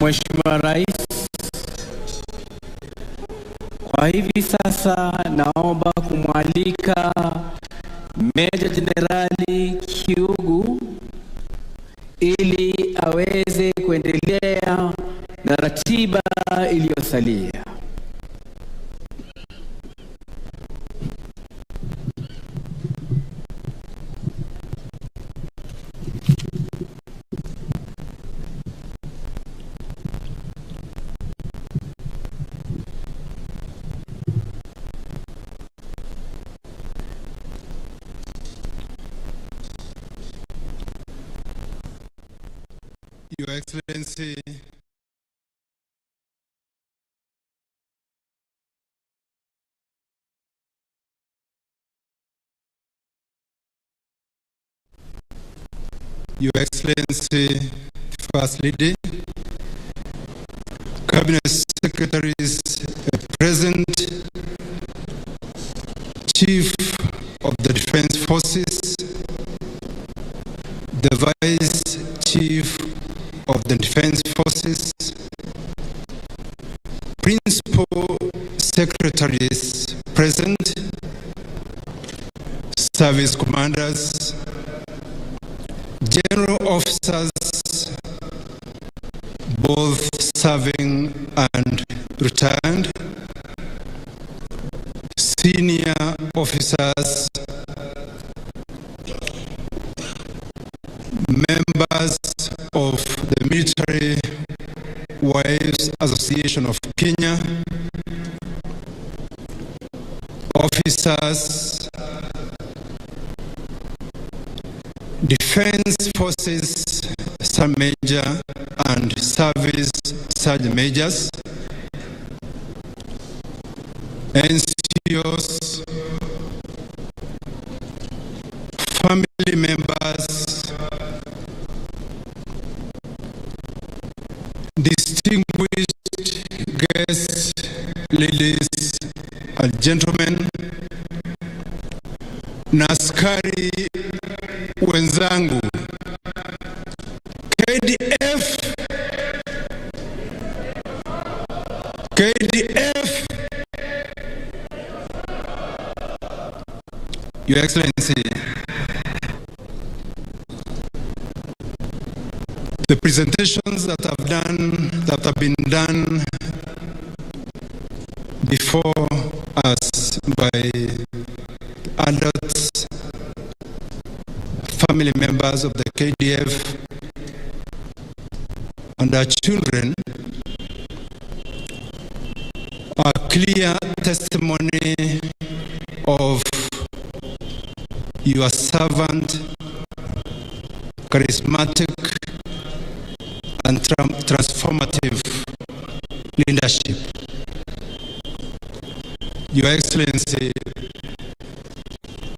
Mheshimiwa Rais, kwa hivi sasa naomba kumwalika Meja Jenerali Kiugu ili aweze kuendelea na ratiba iliyosalia. Your Excellency, Your Excellency, First Lady, Cabinet Secretaries present, Chief of the Defense Forces, the Vice Chief of the Defense Forces, Principal Secretaries present, Service Commanders, General Officers, both serving and retired, Senior Officers, members of the Military Wives Association of Kenya, officers, Defense Forces Sergeant Major and Service Sergeant Majors, NCOs, family members, distinguished guests, ladies and gentlemen, na askari wenzangu, KDF, Your Excellency, The presentations that have been done before us by adults, family members of the KDF, and our children are clear testimony of your servant, charismatic and transformative leadership. Your Excellency,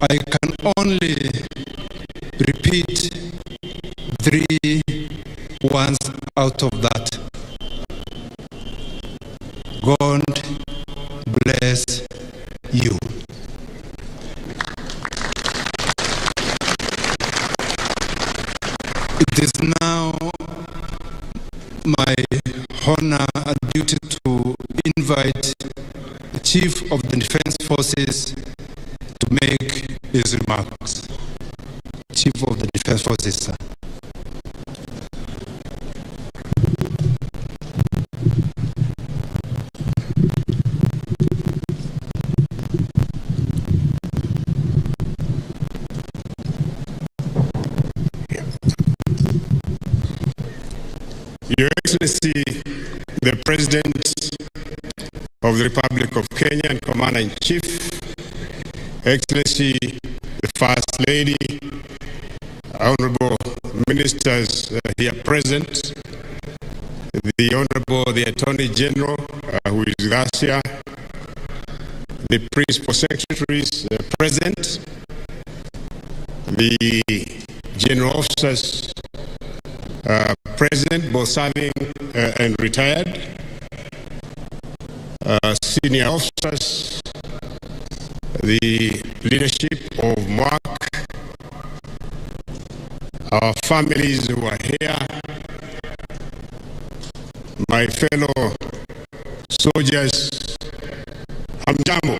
I can only repeat 3 words out of that. God bless you. It is now my honor and duty to invite the Chief of the Defense Forces to make his remarks. Chief of the Defense Forces, sir. Your Excellency, the President of the Republic of Kenya and Commander-in-Chief, Excellency, the First Lady, Honorable Ministers here present, the Honorable the Attorney General who is with us here, the Principal Secretaries present, the General Officers present, both serving and retired, senior officers, the leadership of MWAC, our families who are here, my fellow soldiers, hamjambo.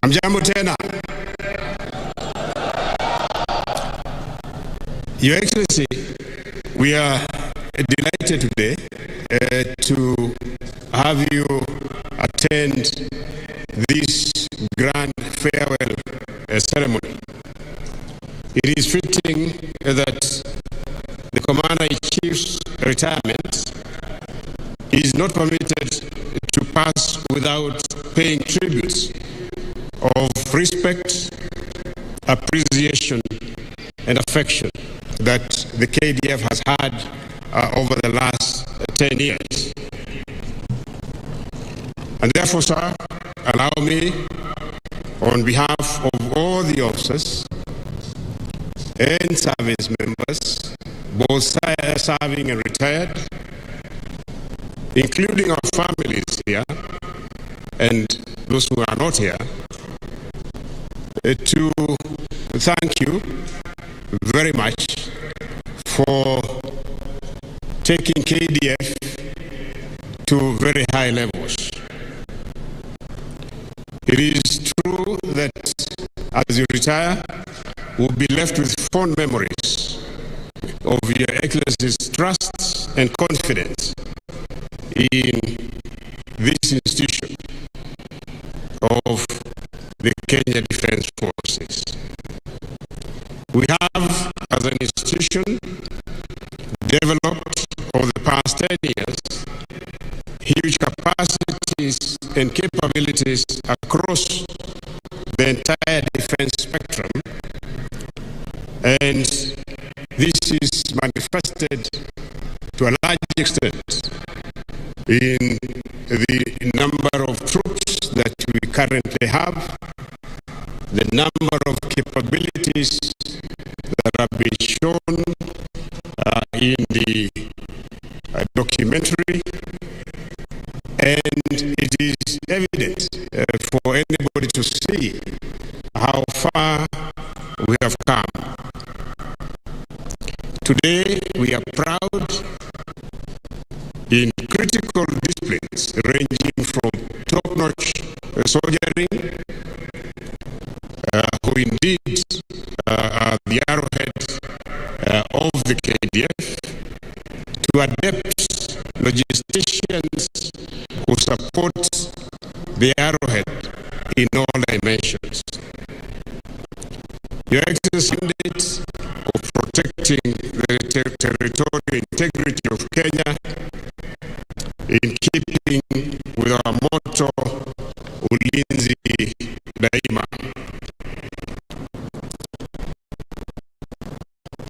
Hamjambo tena. Your Excellency, we are delighted today to have you attend this grand farewell ceremony. It is fitting that the Commander-in-Chief's retirement is not permitted to pass without paying tribute of respect, appreciation, and affection that the KDF has had over the last 10 years. And therefore, sir, allow me, on behalf of all the officers and service members, both serving and retired, including our families here and those who are not here, to thank you very much for taking KDF to very high levels. It is true that as you retire, we'll be left with fond memories of your Excellency's trust and confidence in this institution of the Kenya Defense Forces. We have, as an institution, developed over the past 10 years huge capacities and capabilities across the entire defense spectrum, and this is manifested to a large extent in the number of troops that we currently have, the number of capabilities that have been shown in the documentary, and it is evident for anybody to see how far we have come. Today, we are proud in critical disciplines ranging from top-notch soldiering, who indeed are the arrowhead the KDF, to adept logisticians who support the arrowhead in all dimensions. Your Excellency, mandate of protecting the territorial integrity of Kenya in keeping with our motto, Ulinzi Daima.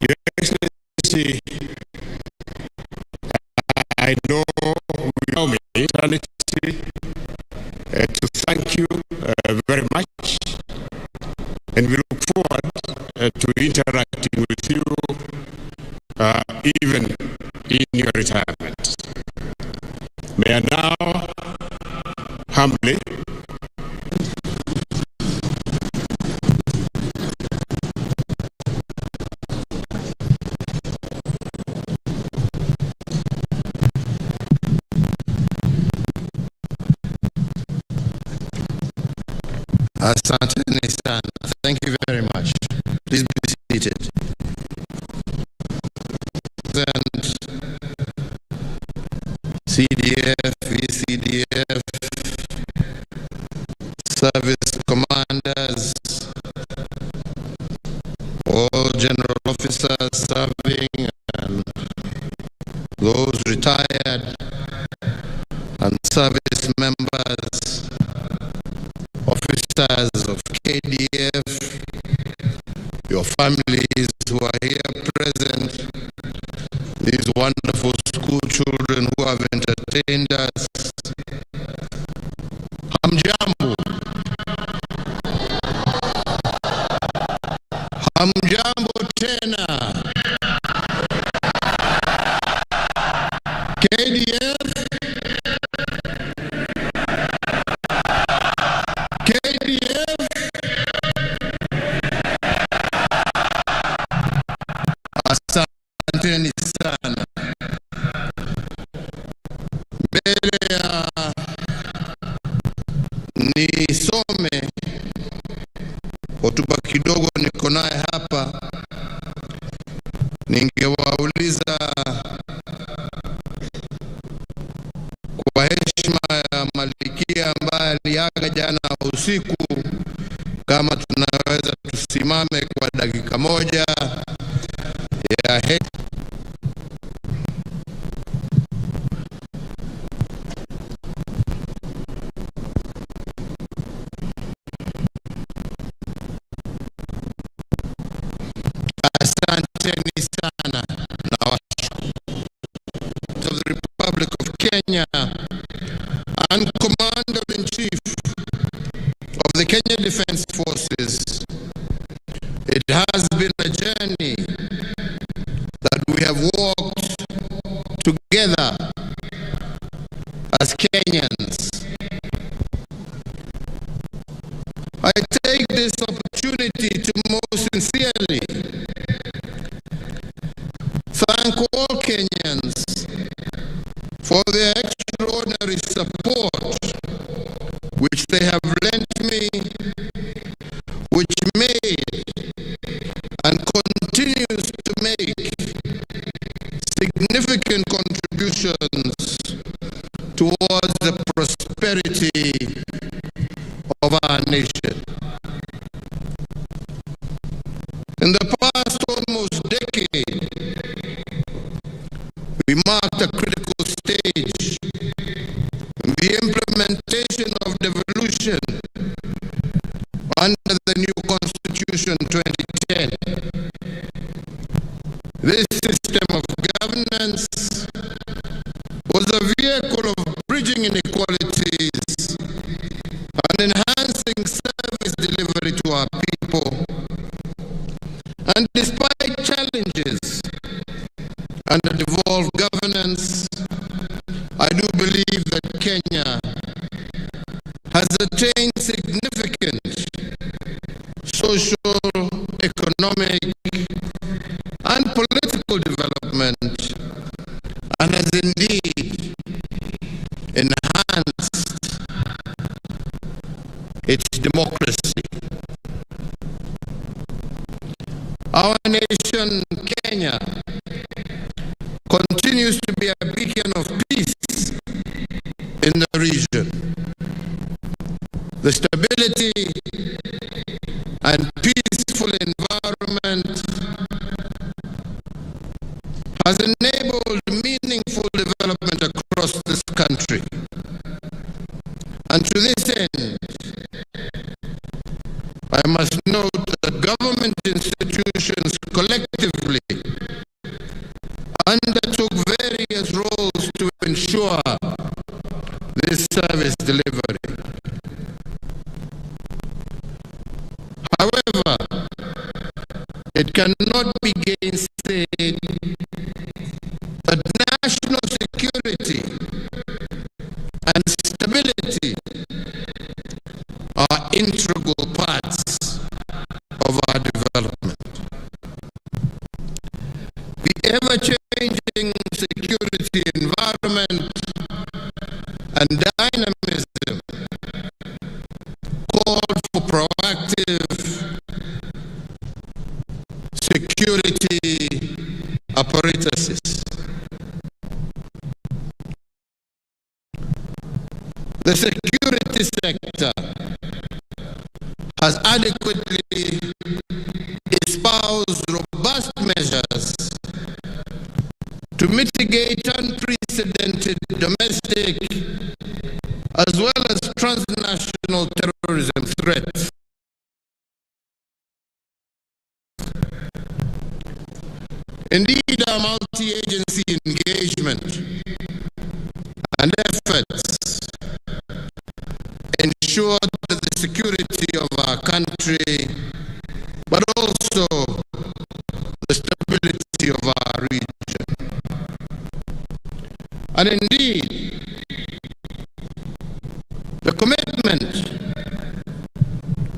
Your Excellency, I know you allow me to thank you very much, and we look forward to interacting with you even in your retirement. May I now humbly Asante sana. Thank you very much. Please be seated. And CDF, VCDF, service commanders, all general officers serving and those retired, and service members, officers of KDF, your families who are here present, these wonderful school children who have entertained us. Hamjambo. Hamjambo tena. KDF. KDF. Asanteni sana. Mbele ya nisome hotuba kidogo niko naye hapa, ningewauliza kwa heshima ya Malkia ambaye aliaga jana usiku, kama tunaweza tusimame kwa dakika moja ya heshima. Asanteni sana na of the Republic of Kenya and Commander-in-Chief of the Kenya Defence Forces. It has been a journey that we have walked together as Kenyans. I take this opportunity to most sincerely thank all Kenyans for their extraordinary support which they have lent me, which made and continues to make significant contributions towards the prosperity of our nation. In the past almost decade, we marked a critical stage in the implementation of devolution under the new Constitution 2010. This system of governance was a vehicle of bridging inequalities and enhancing service delivery to our people. And despite challenges under devolved governance, I do believe that Kenya has attained significant social, economic, and political development, and has indeed enhanced its democracy. Our nation, Kenya, in the region. The stability and peaceful environment has enabled meaningful development across this country. And to this end, I must note that government institutions collectively undertook various roles to ensure this service delivery. However, it cannot be gainsaid that national security and stability are integral parts of our development. The ever-changing security environment and dynamism called for proactive security apparatuses. The security sector has adequately espoused robust measures to mitigate unprecedented domestic as well as transnational terrorism threats. Indeed, our multi-agency engagement and efforts ensure that the security of our country, but also the stability of our region. And indeed, the commitment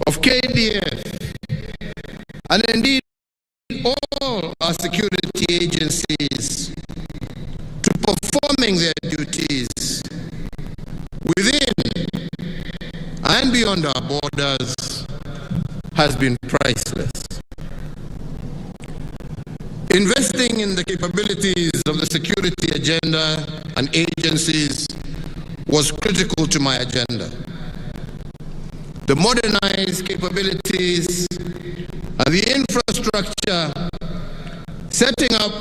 of KDF and indeed all our security agencies to performing their duties within and beyond our borders has been priceless. Investing in the capabilities of the security agenda and agencies was critical to my agenda. The modernized capabilities and the infrastructure, setting up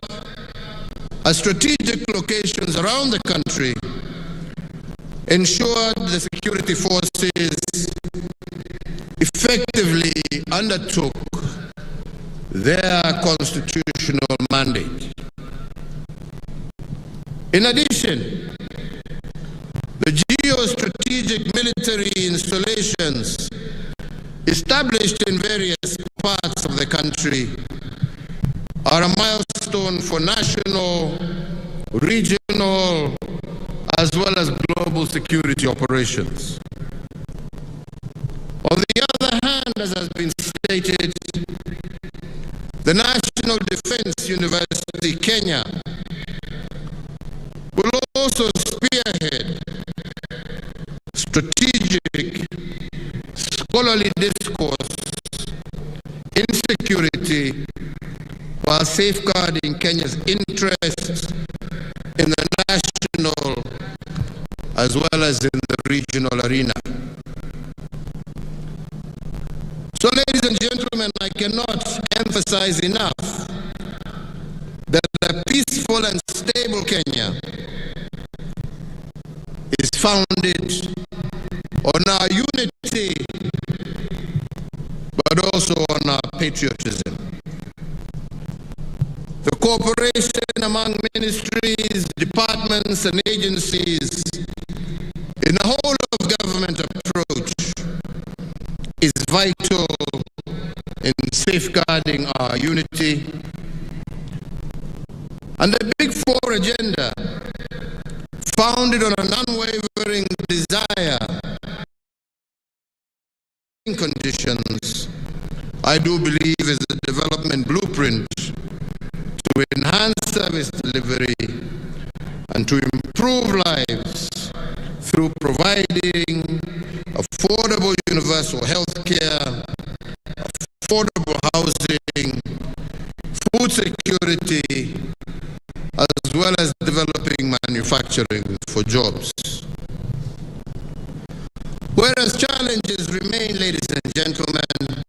at strategic locations around the country, ensured the security forces effectively undertook their constitutional mandate. In addition, the geostrategic military installations established in various parts of the country are a milestone for national, regional, as well as global security operations. On the other hand, as has been stated, the National Defense University, Kenya, will also spearhead strategic scholarly discourse in security while safeguarding Kenya's interests in the national as well as in the regional arena. So, ladies and gentlemen, I cannot emphasize enough that a peaceful and stable Kenya is founded on our unity, but also on our patriotism. The cooperation among ministries, departments, and agencies in a whole of government approach is vital in safeguarding our unity. And the Big Four agenda, founded on an unwavering desire conditions, I do believe is a development blueprint to enhance service delivery and to improve lives through providing affordable universal health care, affordable housing, food security, as well as developing manufacturing for jobs. Whereas challenges remain, ladies and gentlemen,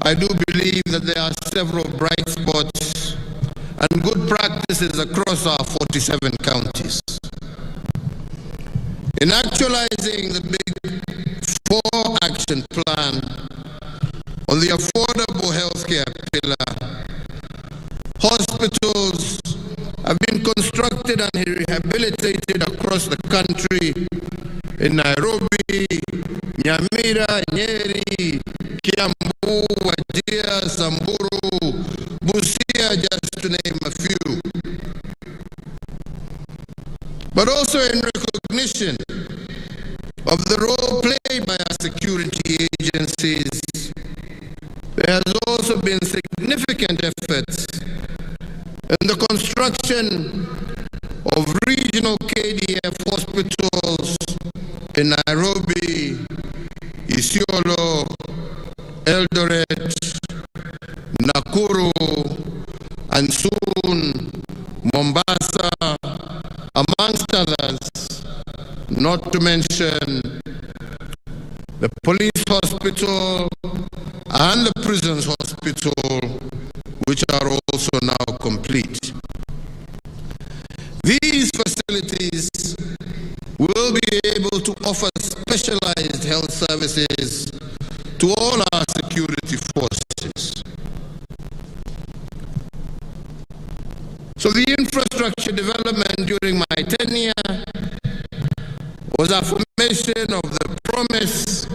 I do believe that there are several bright spots and good practices across our 47 counties. In actualizing the Big 4 action plan on the affordable healthcare pillar, hospitals have been constructed and rehabilitated across the country in Nairobi, Nyamira, Nyeri, Kiambu, Wajir, Samburu, Busia, just to name a few. But also in recognition of the role played by our security agencies, there has also been significant efforts in the construction of regional KDF hospitals in Nairobi, Isiolo, Eldoret, Nakuru, and soon Mombasa, amongst others, not to mention the police hospital and the prisons hospital, which are also now complete. These facilities will be able to offer specialized health services to all our security forces. So the infrastructure development during my tenure was affirmation of the promise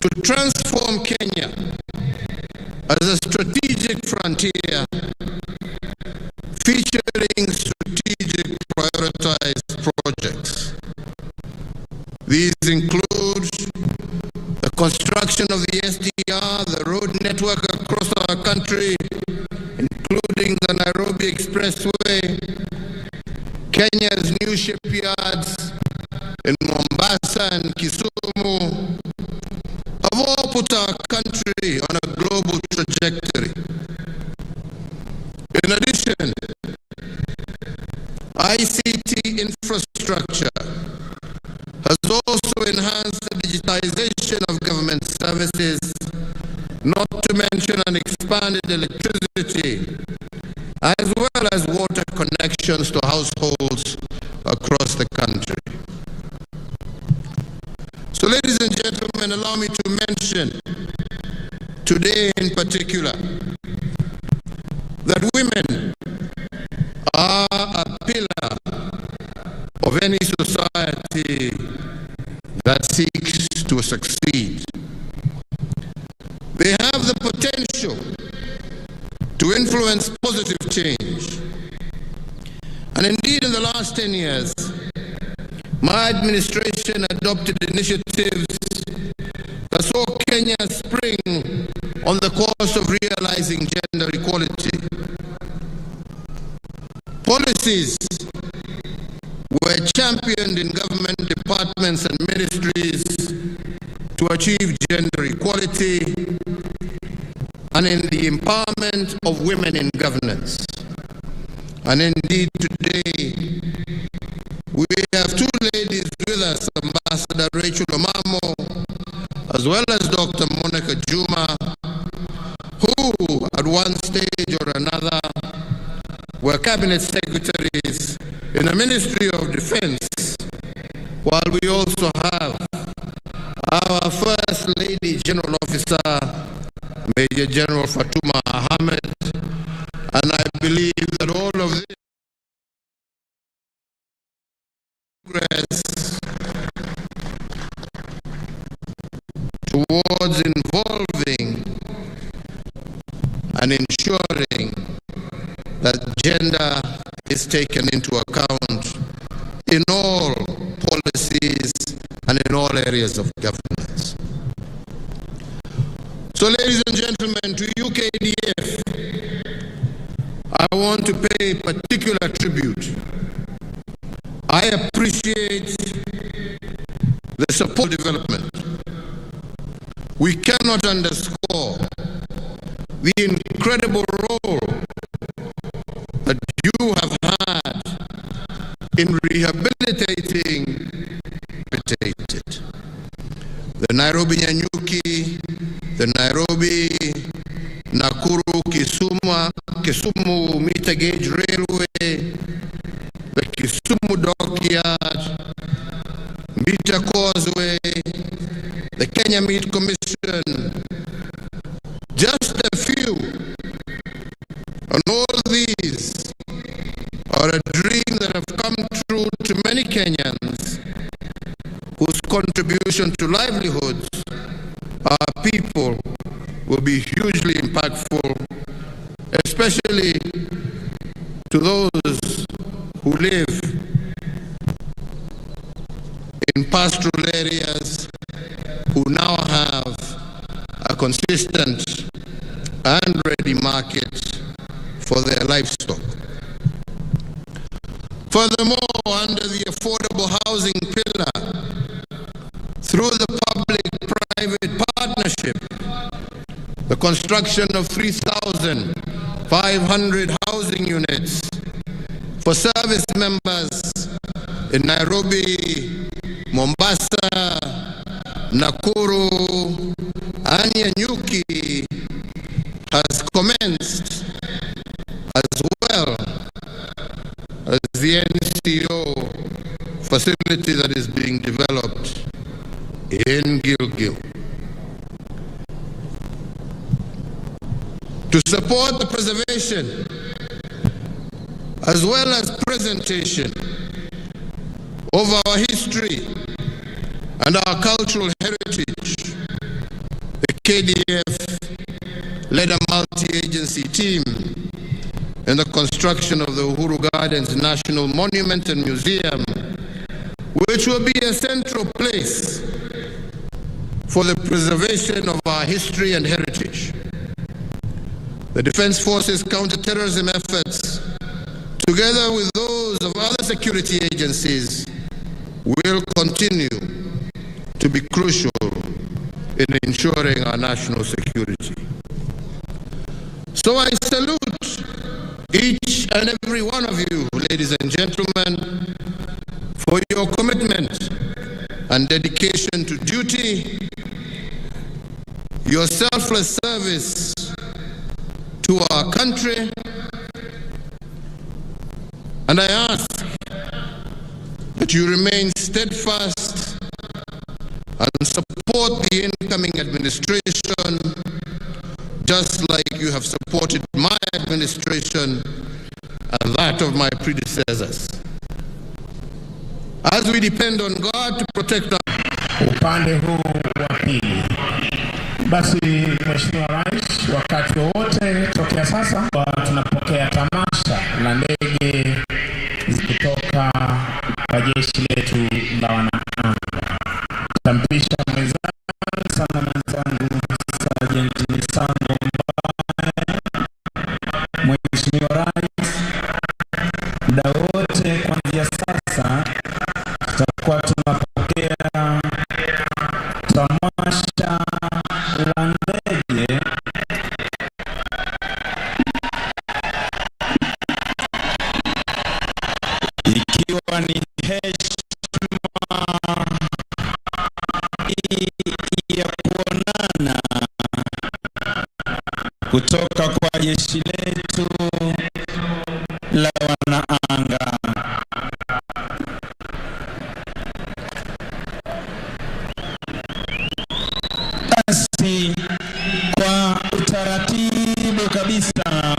to transform Kenya as a strategic frontier featuring strategic prioritized projects. These include the construction of the SDR, the road network across our country, including the Nairobi Expressway, Kenya's new shipyards in Mombasa and Kisumu, have all put our country on a global trajectory. In addition, ICT infrastructure has also enhanced the digitization of government services, not to mention an expanded electricity, as well as water connections to households across the country. So, ladies and gentlemen, allow me to mention today in particular that women are a pillar of any society that seeks to succeed. They have the potential to influence positive change. And indeed, in the last 10 years, my administration adopted initiatives that saw Kenya spring on the course of realizing gender equality. Policies were championed in government departments and ministries to achieve gender equality and in the empowerment of women in governance. And indeed today, we have two ladies with us, Ambassador Rachel Omamo, as well as Dr. Monica Juma, who at one stage or another were cabinet secretaries in the Ministry of Defense, while we also have our First Lady General Officer, Major General Fatuma Ahmed, and I believe that all of this progress towards involving and ensuring that gender is taken into account in all policies and in all areas of governance. So, ladies and gentlemen, to UKDF, I want to pay particular tribute. I appreciate the support development. We cannot underscore the incredible role that you have had in rehabilitating. the Nairobi Nyanyuki, the Nairobi Nakuru Kisumu meter gauge railway, the Kisumu dockyard, meter causeway, the Kenya Meat Commission, just a few. And all these are a dream that have come true to many Kenyans whose contribution to livelihoods, our people, will be hugely impactful, especially to those who live in pastoral areas who now have a consistent and ready market for their livestock. Furthermore, under the affordable housing pillar, through the public-private partnership, the construction of 3,500 housing units for service members in Nairobi, Mombasa, Nakuru, and Nyanyuki has commenced, as well as the NCO facility that is being developed in Gilgil. To support the preservation as well as presentation of our history and our cultural heritage, the KDF led a multi-agency team in the construction of the Uhuru Gardens National Monument and Museum, which will be a central place for the preservation of our history and heritage. The Defense Forces counter-terrorism efforts, together with those of other security agencies, will continue to be crucial in ensuring our national security. So I salute each and every one of you, ladies and gentlemen, for your commitment and dedication to duty, your selfless service to our country, and I ask that you remain steadfast and support the incoming administration, just like you have supported my administration and that of my predecessors. As we depend on God to protect us. Upande huu wa pili. Basi Mheshimiwa Rais, wakati wote tokea sasa tunapokea tamasha la ndege kutoka kwa jeshi letu la wanaanga. Tampisha mwenzangu sana mwenzangu Sergeant Misango Mbaye. Mheshimiwa Rais, muda wote kuanzia sasa tutakuwa tunapokea tamasha la ndege ikiwa ni heshima ya kuonana kutoka kwa jeshi letu la wanaanga. Basi kwa utaratibu kabisa,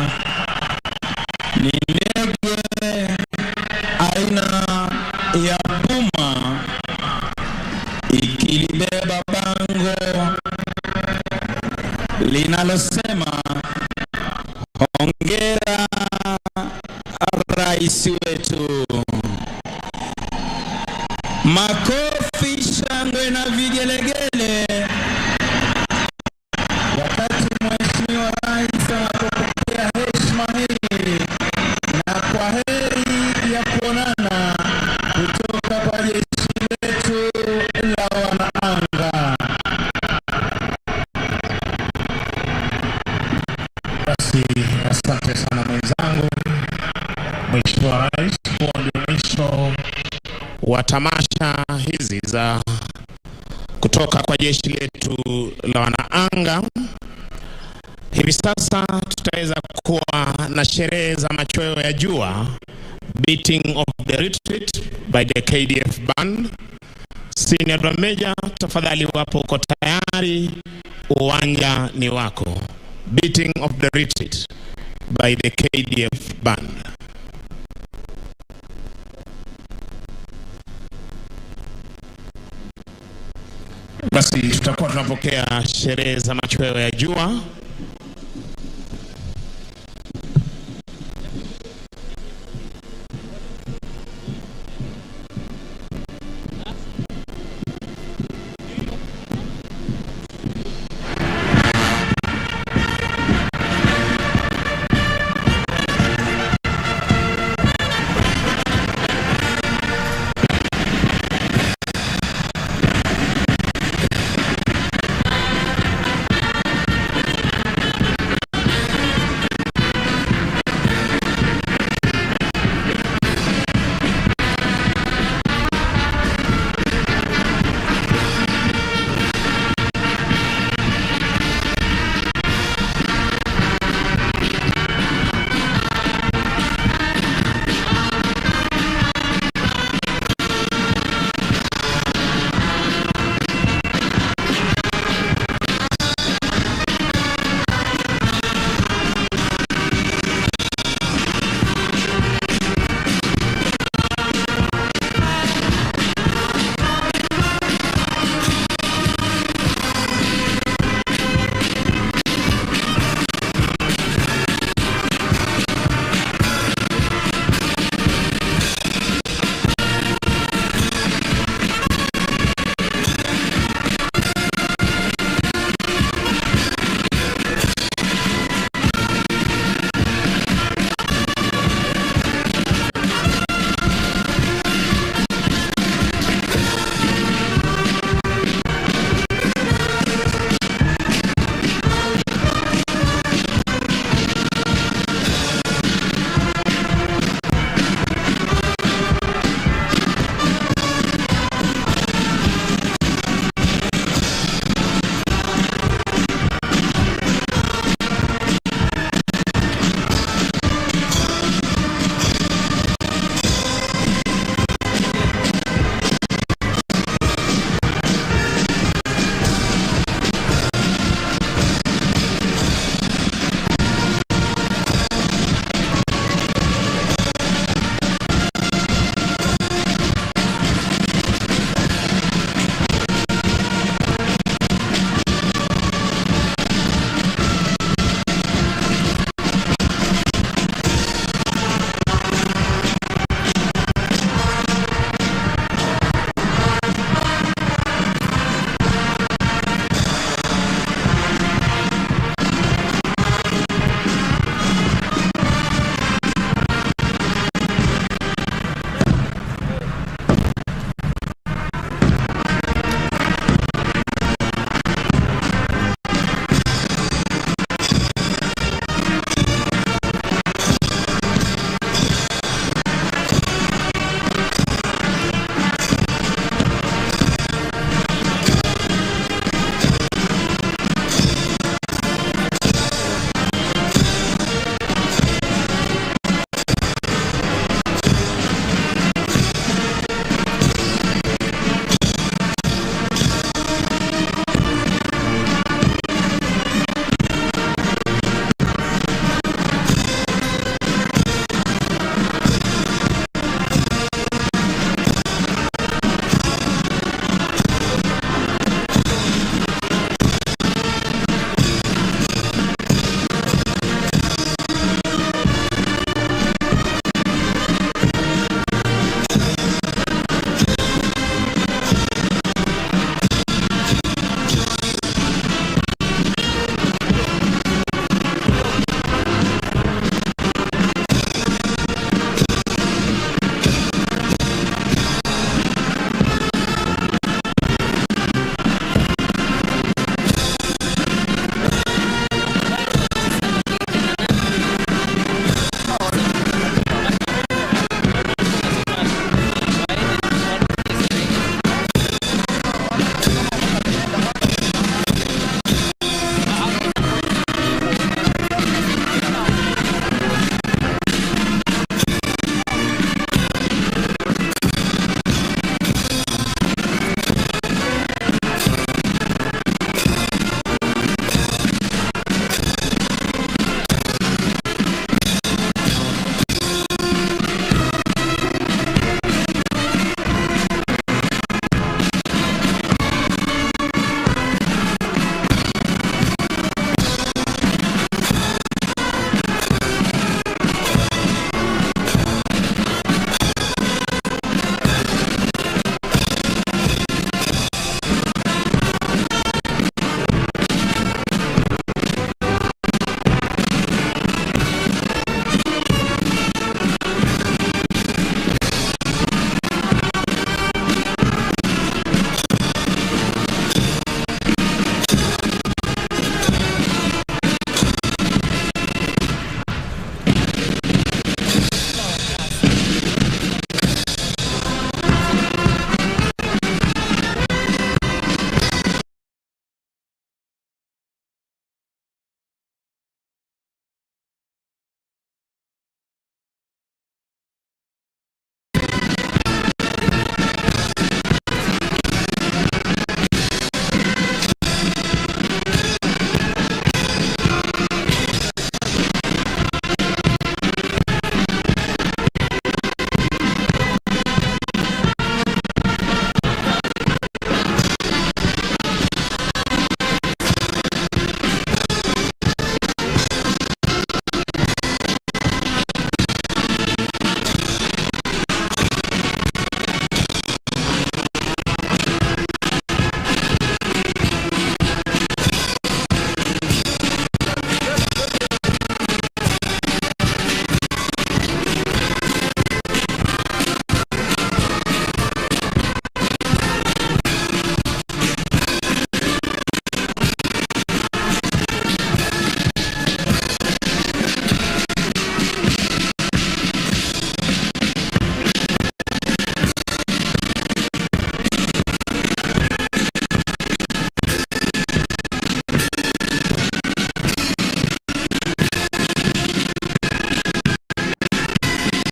ni ndege aina ya Puma ikilibeba bango linalosema hongera rais wetu. Makofi, shangwe na vigelegele wakati Mheshimiwa Rais anapokea heshima hii, na kwa heri ya kuonana kutoka kwa jeshi letu la wanaanga. Basi asante sana mwenzangu. Mheshimiwa Rais, huo ndio mwisho wa tamasha hizi za kutoka kwa jeshi letu la wanaanga. Hivi sasa tutaweza kuwa na sherehe za machweo ya jua, beating of the retreat by the KDF band. Senior Drum Major, tafadhali wapo uko tayari, uwanja ni wako. Beating of the retreat by the KDF band. Basi tutakuwa tunapokea sherehe za machweo ya jua.